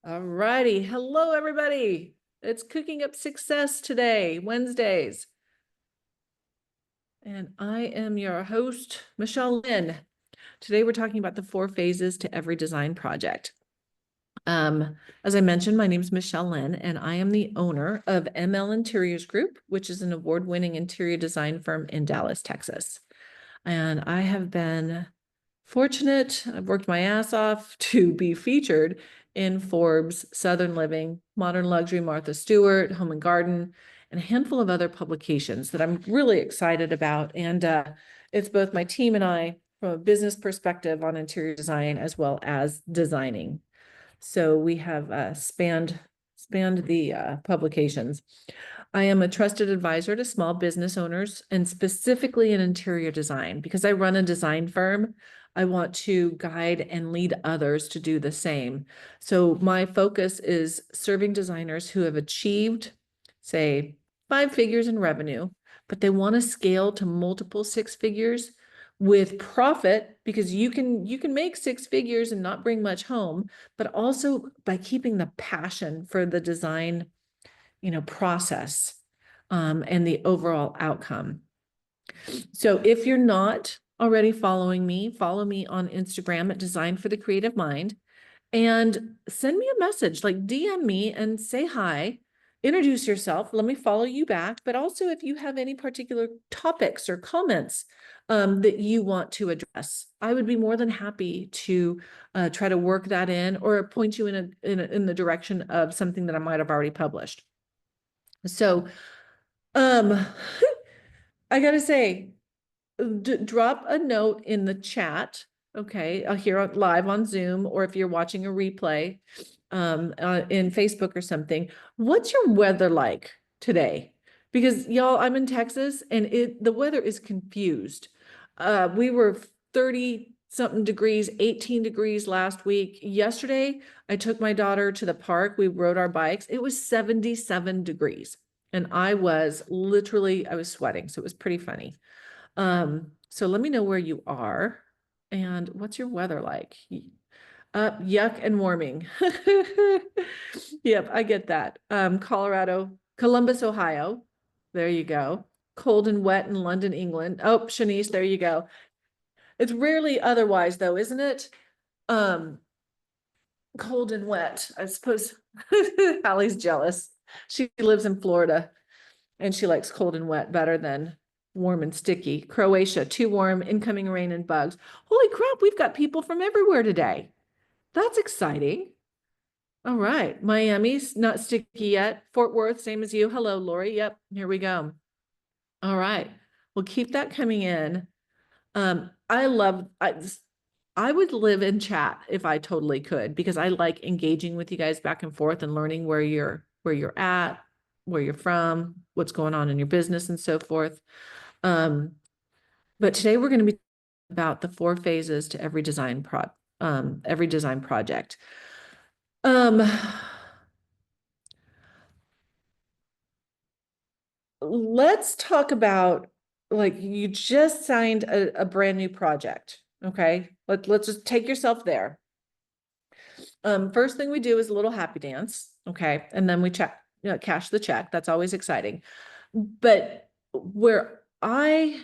All righty. Hello, everybody. It's Cooking Up Success today, Wednesdays. And I am your host, Michelle Lynn. Today, we're talking about the 4 phases to every design project. As I mentioned, my name is Michelle Lynn, and I am the owner of ML Interiors Group, which is an award-winning interior design firm in Dallas, Texas. And I have been fortunate. I've worked my ass off to be featured in Forbes, Southern Living, Modern Luxury, Martha Stewart, Home and Garden, and a handful of other publications that I'm really excited about. And it's both my team and I from a business perspective on interior design as well as designing. So we have spanned the publications. I am a trusted advisor to small business owners and specifically in interior design because I run a design firm. I want to guide and lead others to do the same. So my focus is serving designers who have achieved, say, 5 figures in revenue, but they want to scale to multiple 6 figures with profit because you can make 6 figures and not bring much home, but also by keeping the passion for the design process and the overall outcome. So if you're not already following me, follow me on Instagram at Design for the Creative Mind and send me a message, like DM me and say hi, introduce yourself, let me follow you back. But also if you have any particular topics or comments that you want to address, I would be more than happy to try to work that in or point you in the direction of something that I might have already published. So, I gotta say, drop a note in the chat, okay, here live on Zoom, or if you're watching a replay in Facebook or something. What's your weather like today? Because y'all, I'm in Texas and the weather is confused. We were 30 something degrees, 18 degrees last week. Yesterday, I took my daughter to the park. We rode our bikes. It was 77 degrees. And I was sweating. So it was pretty funny. So let me know where you are and what's your weather like? Yuck and warming. Yep, I get that. Colorado, Columbus, Ohio. There you go. Cold and wet in London, England. Oh, Shanice, there you go. It's rarely otherwise though, isn't it? Cold and wet. I suppose Hallie's jealous. She lives in Florida and she likes cold and wet better than warm and sticky. Croatia, too warm, incoming rain and bugs. Holy crap, we've got people from everywhere today. That's exciting. All right, Miami's not sticky yet. Fort Worth, same as you. Hello, Lori. Yep, here we go. All right, we'll keep that coming in. I would live in chat if I totally could, because I like engaging with you guys back and forth and learning where you're at, where you're from, what's going on in your business and so forth. But today we're going to be about the 4 phases to every design project. Let's talk about, like, you just signed a brand new project. Okay, let's just take yourself there. First thing we do is a little happy dance. Okay, and then we cash the check. That's always exciting. But when I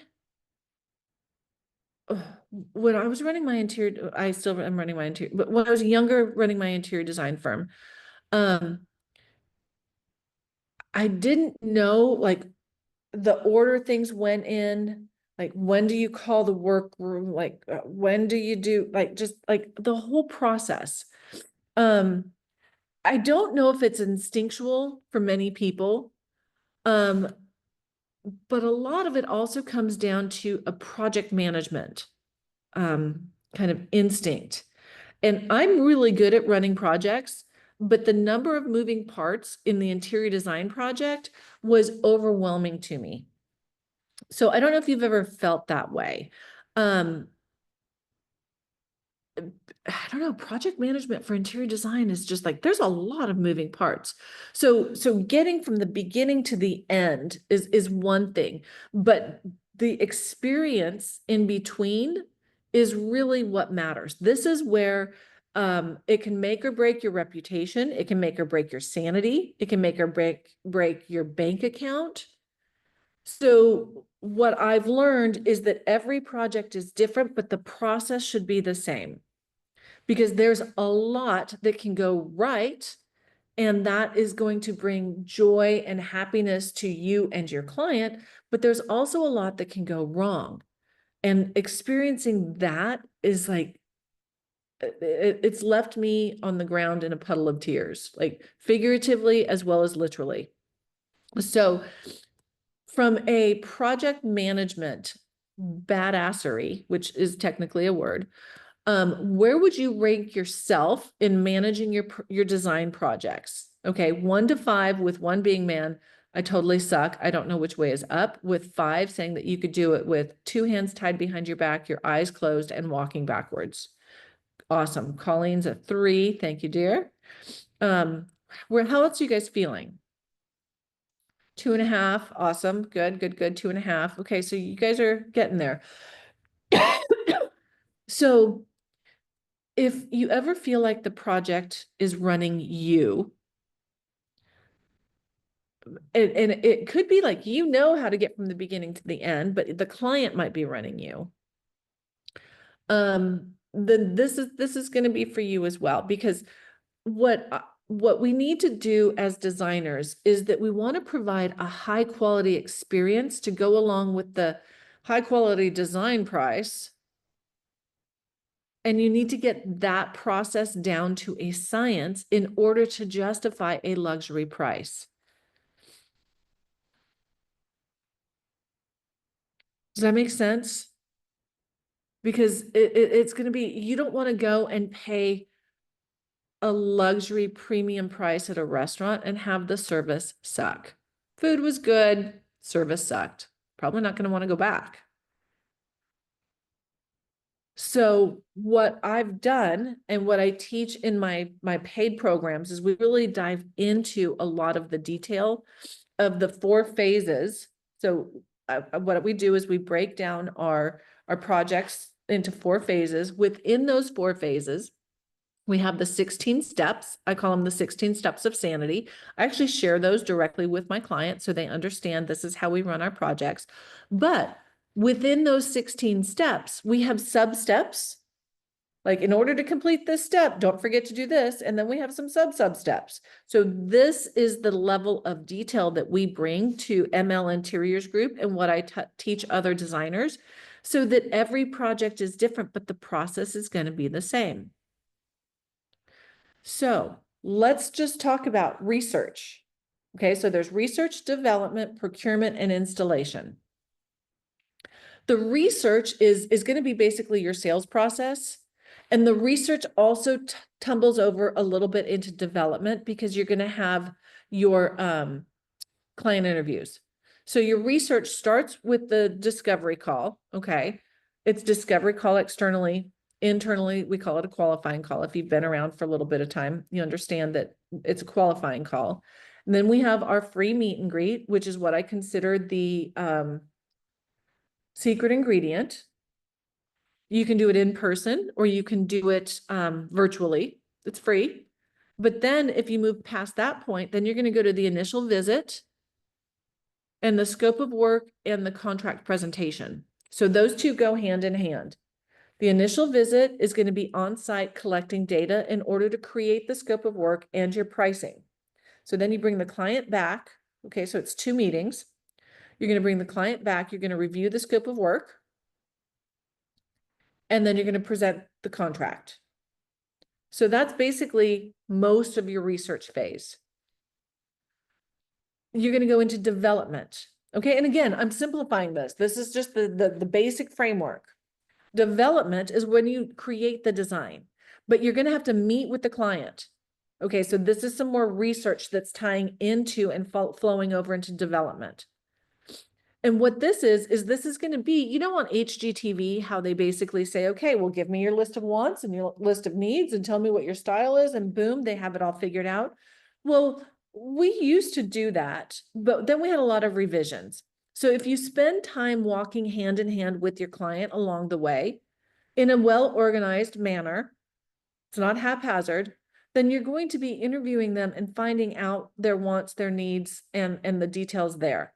was running my interior, I still am running my interior, but when I was younger, running my interior design firm, I didn't know like the order things went in. Like, when do you call the workroom? Like, when do you do, like, just like the whole process. I don't know if it's instinctual for many people. But a lot of it also comes down to a project management kind of instinct. And I'm really good at running projects, but the number of moving parts in the interior design project was overwhelming to me. So I don't know if you've ever felt that way. I don't know, project management for interior design is just like, there's a lot of moving parts. So getting from the beginning to the end is one thing, but the experience in between is really what matters. This is where It can make or break your reputation. It can make or break your sanity. It can make or break your bank account. So what I've learned is that every project is different, but the process should be the same because there's a lot that can go right. And that is going to bring joy and happiness to you and your client. But there's also a lot that can go wrong. And experiencing that is like, it's left me on the ground in a puddle of tears, like figuratively as well as literally. So from a project management badassery, which is technically a word, where would you rank yourself in managing your design projects? Okay, 1 to 5, with 1 being, man, I totally suck. I don't know which way is up, with 5 saying that you could do it with 2 hands tied behind your back, your eyes closed, and walking backwards. Awesome. Colleen's a 3. Thank you, dear. How else are you guys feeling? 2.5. Awesome. Good, good, good. 2.5. Okay, so you guys are getting there. So if you ever feel like the project is running you, and it could be like, you know how to get from the beginning to the end, but the client might be running you. Then this is going to be for you as well, because what we need to do as designers is that we want to provide a high quality experience to go along with the high quality design price. And you need to get that process down to a science in order to justify a luxury price. Does that make sense? Because it's going to be, you don't want to go and pay a luxury premium price at a restaurant and have the service suck. Food was good, service sucked. Probably not going to want to go back. So what I've done and what I teach in my paid programs is we really dive into a lot of the detail of the 4 phases. So what we do is we break down our projects into 4 phases. Within those 4 phases, we have the 16 steps. I call them the 16 steps of sanity. I actually share those directly with my clients so they understand this is how we run our projects. But within those 16 steps, we have sub-steps. Like, in order to complete this step, don't forget to do this. And then we have some sub steps. So this is the level of detail that we bring to ML Interiors Group and what I teach other designers, so that every project is different, but the process is going to be the same. So let's just talk about research. Okay, so there's research, development, procurement, and installation. The research is going to be basically your sales process. And the research also tumbles over a little bit into development, because you're going to have your client interviews. So your research starts with the discovery call. Okay. It's discovery call externally. Internally, we call it a qualifying call. If you've been around for a little bit of time, you understand that it's a qualifying call. And then we have our free meet and greet, which is what I consider the secret ingredient. You can do it in person or you can do it virtually. It's free. But then if you move past that point, then you're going to go to the initial visit and the scope of work and the contract presentation. So those two go hand in hand. The initial visit is going to be on site collecting data in order to create the scope of work and your pricing. So then you bring the client back. Okay, so it's 2 meetings. You're going to bring the client back. You're going to review the scope of work. And then you're going to present the contract. So that's basically most of your research phase. You're going to go into development. Okay, and again, I'm simplifying this. This is just the basic framework. Development is when you create the design, but you're going to have to meet with the client. Okay, so this is some more research that's tying into and flowing over into development. And what this is this is going to be, you know, on HGTV, how they basically say, okay, well, give me your list of wants and your list of needs and tell me what your style is, and boom, they have it all figured out. Well, we used to do that, but then we had a lot of revisions. So if you spend time walking hand in hand with your client along the way in a well-organized manner, it's not haphazard, then you're going to be interviewing them and finding out their wants, their needs, and the details there.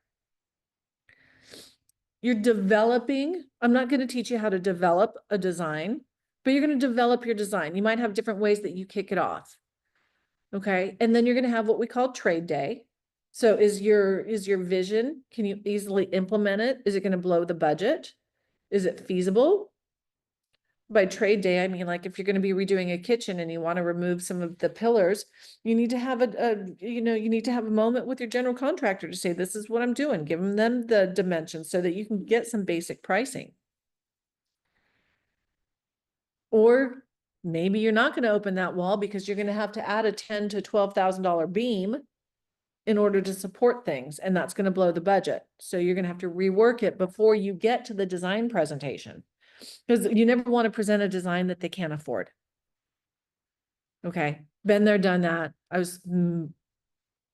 You're developing, I'm not going to teach you how to develop a design, but you're going to develop your design. You might have different ways that you kick it off. Okay. And then you're going to have what we call trade day. So is your vision, can you easily implement it? Is it going to blow the budget? Is it feasible? By trade day, I mean, like if you're going to be redoing a kitchen and you want to remove some of the pillars, you need to have you need to have a moment with your general contractor to say, this is what I'm doing. Give them the dimensions so that you can get some basic pricing. Or maybe you're not going to open that wall because you're going to have to add a $10,000 to $12,000 beam in order to support things, and that's going to blow the budget. So you're going to have to rework it before you get to the design presentation, because you never want to present a design that they can't afford. Okay, been there, done that. I was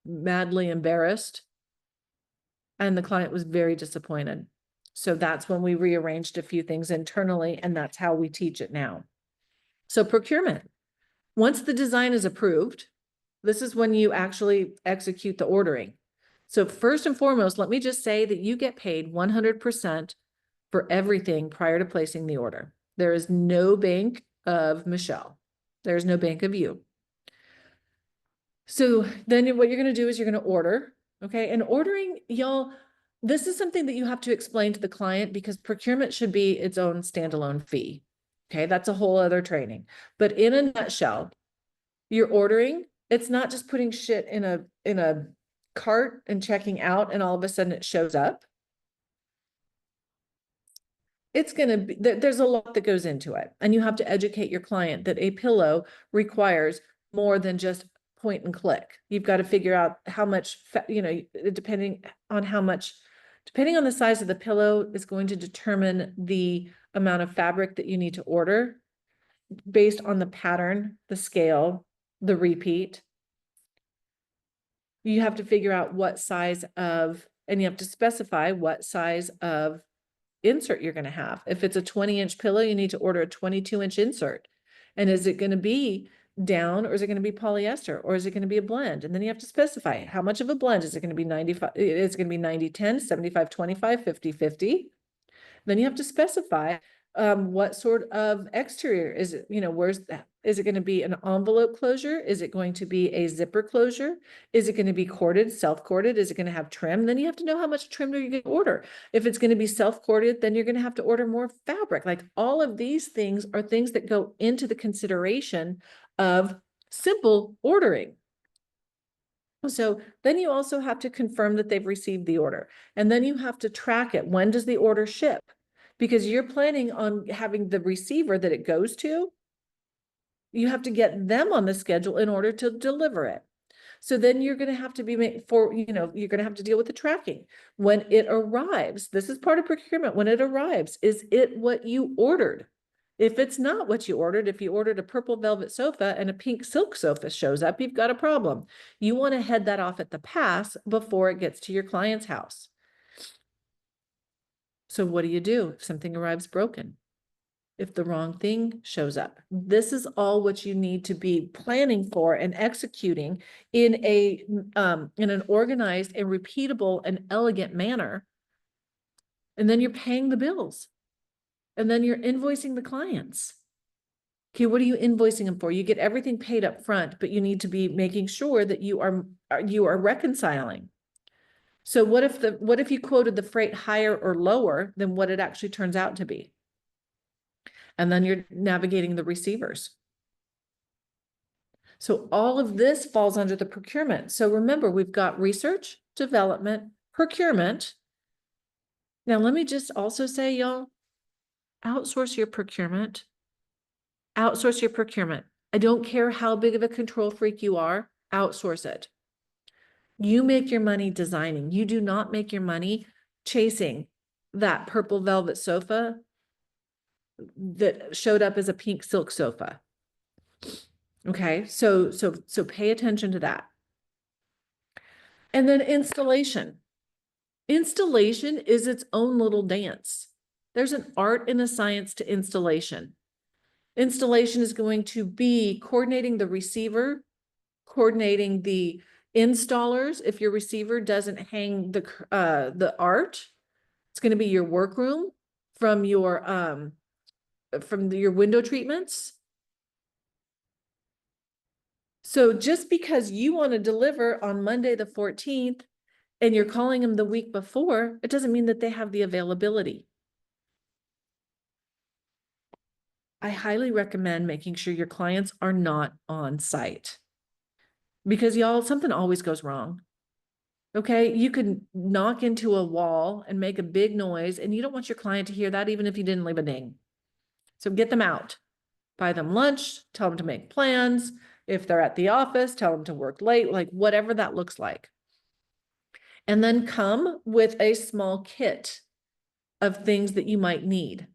madly embarrassed, and the client was very disappointed. So that's when we rearranged a few things internally, and that's how we teach it now. So procurement, once the design is approved, this is when you actually execute the ordering. So first and foremost, let me just say that you get paid 100% for everything prior to placing the order. There is no bank of Michelle. There's no bank of you. So then what you're going to do is you're going to order. Okay. And ordering, y'all, this is something that you have to explain to the client, because procurement should be its own standalone fee. Okay. That's a whole other training. But in a nutshell, you're ordering. It's not just putting shit in a cart and checking out and all of a sudden it shows up. It's going to be, there's a lot that goes into it, and you have to educate your client that a pillow requires more than just point and click. You've got to figure out how much, depending on the size of the pillow is going to determine the amount of fabric that you need to order based on the pattern, the scale, the repeat. You have to figure out what size of, and you have to specify what size of insert you're going to have. If it's a 20-inch pillow, you need to order a 22-inch insert. And is it going to be down, or is it going to be polyester, or is it going to be a blend? And then you have to specify how much of a blend. Is it going to be 95? Is it going to be 90-10, 75-25, 50-50? Then you have to specify what sort of exterior is it, where's that? Is it going to be an envelope closure? Is it going to be a zipper closure? Is it going to be corded, self-corded? Is it going to have trim? Then you have to know how much trim you're going to order. If it's going to be self-corded, then you're going to have to order more fabric. Like all of these things are things that go into the consideration of simple ordering. So then you also have to confirm that they've received the order. And then you have to track it. When does the order ship? Because you're planning on having the receiver that it goes to, you have to get them on the schedule in order to deliver it. So then you're going to have to be you're going to have to deal with the tracking. When it arrives, this is part of procurement. When it arrives, is it what you ordered? If it's not what you ordered, if you ordered a purple velvet sofa and a pink silk sofa shows up, you've got a problem. You want to head that off at the pass before it gets to your client's house. So what do you do if something arrives broken? If the wrong thing shows up? This is all what you need to be planning for and executing in an organized and repeatable and elegant manner. And then you're paying the bills. And then you're invoicing the clients. Okay, what are you invoicing them for? You get everything paid up front, but you need to be making sure that you are reconciling. So what if you quoted the freight higher or lower than what it actually turns out to be? And then you're navigating the receivers. So all of this falls under the procurement. So remember, we've got research, development, procurement. Now, let me just also say, y'all, outsource your procurement. Outsource your procurement. I don't care how big of a control freak you are, outsource it. You make your money designing. You do not make your money chasing that purple velvet sofa that showed up as a pink silk sofa. Okay, so pay attention to that. And then installation. Installation is its own little dance. There's an art and a science to installation. Installation is going to be coordinating the receiver, coordinating the installers. If your receiver doesn't hang the art, it's going to be your workroom from your window treatments. So just because you want to deliver on Monday the 14th and you're calling them the week before, it doesn't mean that they have the availability. I highly recommend making sure your clients are not on site, because y'all, something always goes wrong. Okay, you could knock into a wall and make a big noise, and you don't want your client to hear that, even if you didn't leave a ding. So get them out, buy them lunch, tell them to make plans. If they're at the office, tell them to work late, like whatever that looks like. And then come with a small kit of things that you might need.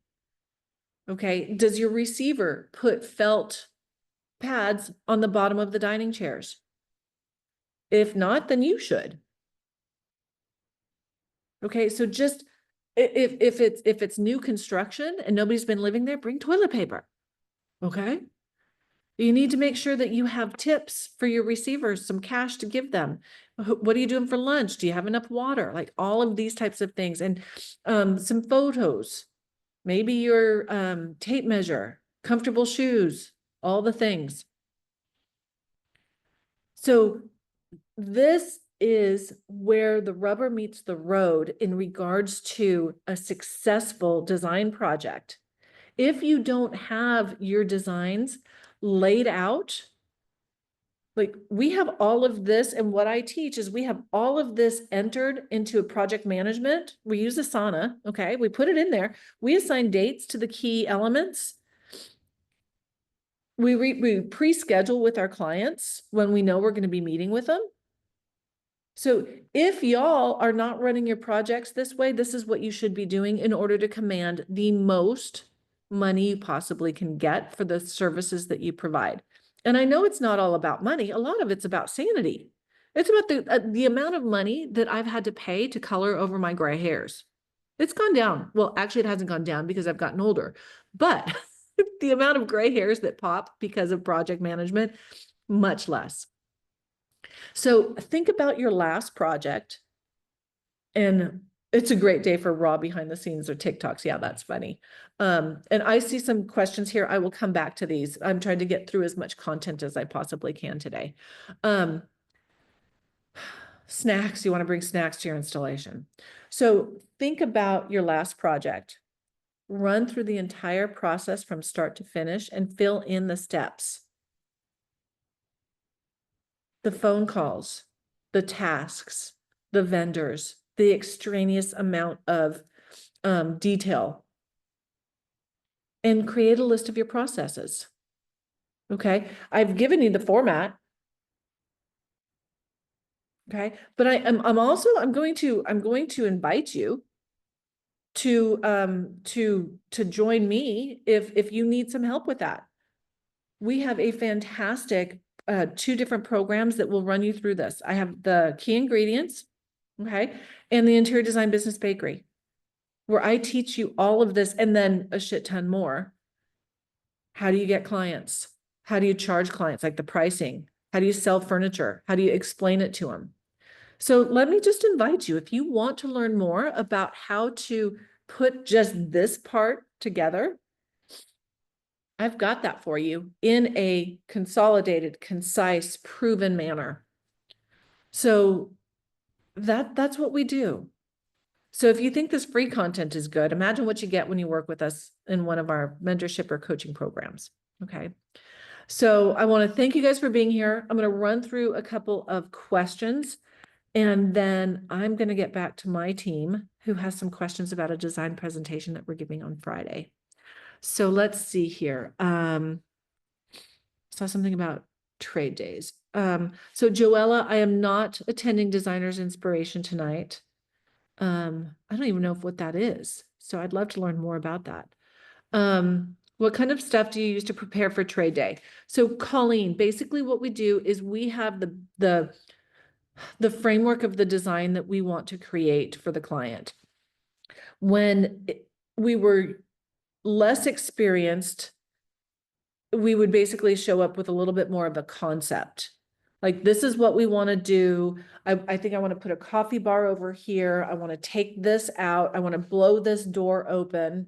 Okay, does your receiver put felt pads on the bottom of the dining chairs? If not, then you should. Okay, so just if it's new construction and nobody's been living there, bring toilet paper. Okay. You need to make sure that you have tips for your receivers, some cash to give them. What are you doing for lunch? Do you have enough water? Like all of these types of things, and some photos, maybe your tape measure, comfortable shoes, all the things. So this is where the rubber meets the road in regards to a successful design project. If you don't have your designs laid out, like we have all of this, and what I teach is we have all of this entered into a project management. We use Asana, okay? We put it in there. We assign dates to the key elements. We pre-schedule with our clients when we know we're going to be meeting with them. So if y'all are not running your projects this way, this is what you should be doing in order to command the most money you possibly can get for the services that you provide. And I know it's not all about money. A lot of it's about sanity. It's about the amount of money that I've had to pay to color over my gray hairs. It's gone down. Well, actually, it hasn't gone down because I've gotten older, but the amount of gray hairs that pop because of project management, much less. So think about your last project, and it's a great day for raw behind the scenes or TikToks. Yeah, that's funny. And I see some questions here. I will come back to these. I'm trying to get through as much content as I possibly can today. Snacks, you want to bring snacks to your installation. So think about your last project. Run through the entire process from start to finish and fill in the steps. The phone calls, the tasks, the vendors, the extraneous amount of detail, and create a list of your processes. Okay, I've given you the format. Okay, but I'm also going to invite you to join me if you need some help with that. We have a fantastic 2 different programs that will run you through this. I have the key ingredients, okay, and the interior design business bakery, where I teach you all of this and then a shit ton more. How do you get clients? How do you charge clients, like the pricing? How do you sell furniture? How do you explain it to them? So let me just invite you, if you want to learn more about how to put just this part together, I've got that for you in a consolidated, concise, proven manner. So that's what we do. So if you think this free content is good, imagine what you get when you work with us in one of our mentorship or coaching programs. Okay. So I want to thank you guys for being here. I'm going to run through a couple of questions, and then I'm going to get back to my team who has some questions about a design presentation that we're giving on Friday. So let's see here. Saw something about trade days. So Joella, I am not attending Designer's Inspiration tonight. I don't even know what that is. So I'd love to learn more about that. What kind of stuff do you use to prepare for trade day? So Colleen, basically what we do is we have the framework of the design that we want to create for the client. When we were less experienced we would basically show up with a little bit more of a concept. Like, this is what we want to do. I think I want to put a coffee bar over here. I want to take this out. I want to blow this door open.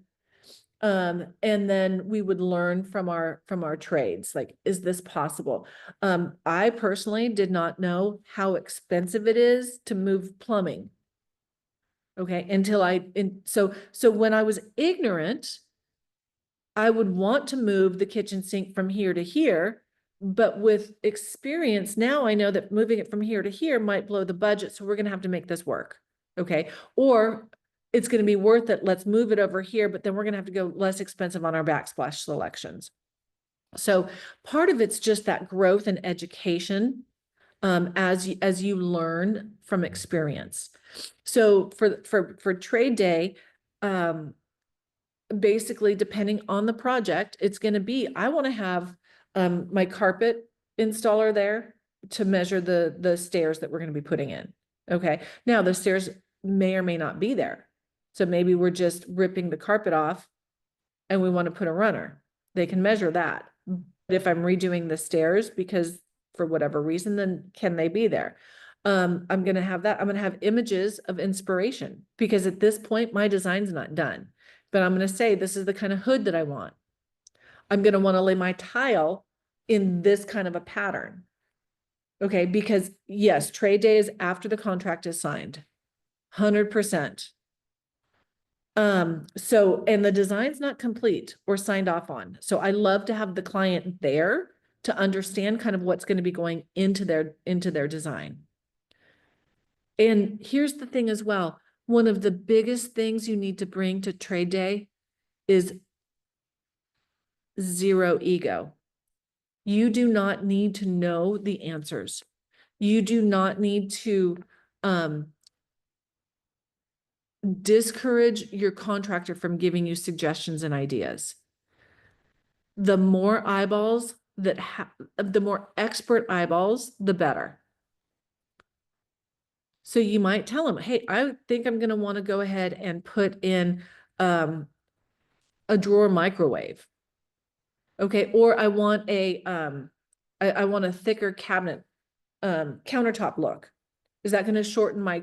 And then we would learn from our trades. Like, is this possible? I personally did not know how expensive it is to move plumbing. Okay, so when I was ignorant, I would want to move the kitchen sink from here to here, but with experience now I know that moving it from here to here might blow the budget, so we're gonna have to make this work. Okay, or it's gonna be worth it. Let's move it over here, but then we're gonna have to go less expensive on our backsplash selections. So part of it's just that growth and education as you learn from experience. So for trade day, basically, depending on the project, it's going to be, I want to have my carpet installer there to measure the stairs that we're going to be putting in. Okay, now the stairs may or may not be there, so maybe we're just ripping the carpet off and we want to put a runner. They can measure that. But if I'm redoing the stairs because for whatever reason, then can they be there? I'm going to have that. I'm going to have images of inspiration, because at this point my design's not done, but I'm going to say, this is the kind of hood that I want. I'm going to want to lay my tile in this kind of a pattern. Okay, because yes, trade day is after the contract is signed, 100%. So, and the design's not complete or signed off on. So I love to have the client there to understand kind of what's going to be going into their design. And here's the thing as well. One of the biggest things you need to bring to trade day is zero ego. You do not need to know the answers. You do not need to discourage your contractor from giving you suggestions and ideas. The more eyeballs the more expert eyeballs, the better. So you might tell them, hey, I think I'm going to want to go ahead and put in a drawer microwave. Okay, or I want I want a thicker cabinet countertop look. Is that going to shorten my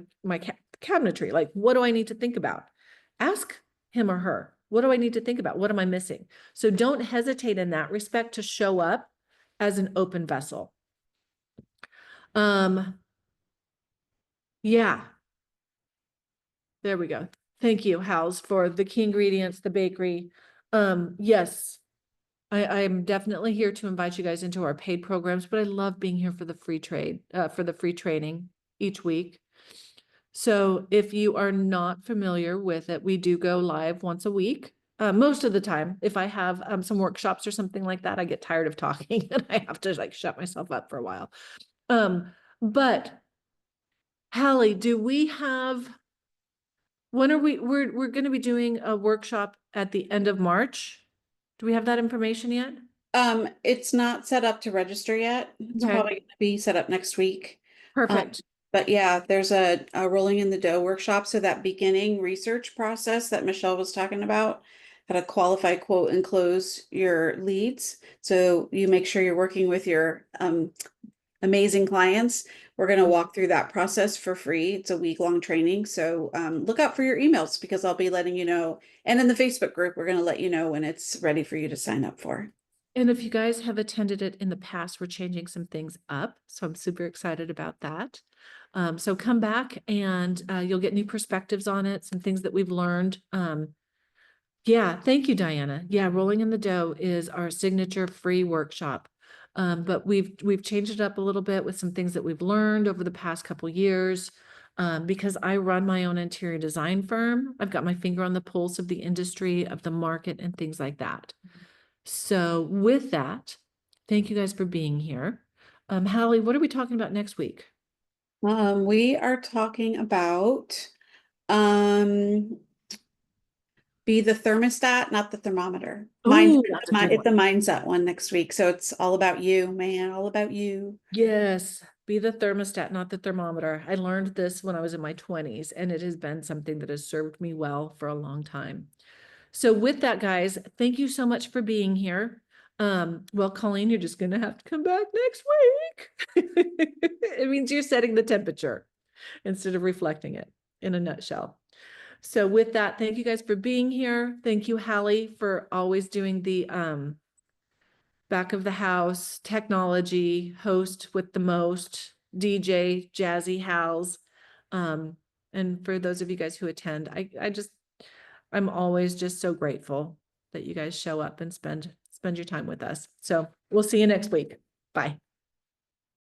cabinetry? Like, what do I need to think about? Ask him or her. What do I need to think about? What am I missing? So don't hesitate in that respect to show up as an open vessel. Yeah. There we go. Thank you, Hals, for the key ingredients, the bakery. Yes, I am definitely here to invite you guys into our paid programs, but I love being here for the free training each week. So if you are not familiar with it, we do go live once a week. Most of the time, if I have some workshops or something like that, I get tired of talking and I have to like shut myself up for a while. But Hallie, do we have, when are we're going to be doing a workshop at the end of March? Do we have that information yet? It's not set up to register yet. It's Okay. probably gonna be set up next week. Perfect. But yeah, there's a rolling in the dough workshop. So that beginning research process that Michelle was talking about, how to qualify, quote, and close your leads. So you make sure you're working with your amazing clients. We're going to walk through that process for free. It's a week-long training. So look out for your emails, because I'll be letting you know. And in the Facebook group, we're going to let you know when it's ready for you to sign up for. And if you guys have attended it in the past, we're changing some things up. So I'm super excited about that. So come back and you'll get new perspectives on it, some things that we've learned. Yeah, thank you, Diana. Yeah, Rolling in the Dough is our signature free workshop. But we've changed it up a little bit with some things that we've learned over the past couple years. Because I run my own interior design firm, I've got my finger on the pulse of the industry, of the market, and things like that. So with that, thank you guys for being here. Hallie, what are we talking about next week? We are talking about um be the thermostat, not the thermometer. Oh, that's a good It's one. a mindset one next week. So it's all about you, man, all about you. Yes, be the thermostat, not the thermometer. I learned this when I was in my 20s, and it has been something that has served me well for a long time. So with that, guys, thank you so much for being here. Well, Colleen, you're just gonna have to come back next week. It means you're setting the temperature instead of reflecting it, in a nutshell. So with that, thank you guys for being here. Thank you, Hallie, for always doing the back of the house technology, host with the most, DJ Jazzy Hals. And for those of you guys who attend, I'm always just so grateful that you guys show up and spend your time with us. So we'll see you next week. Bye.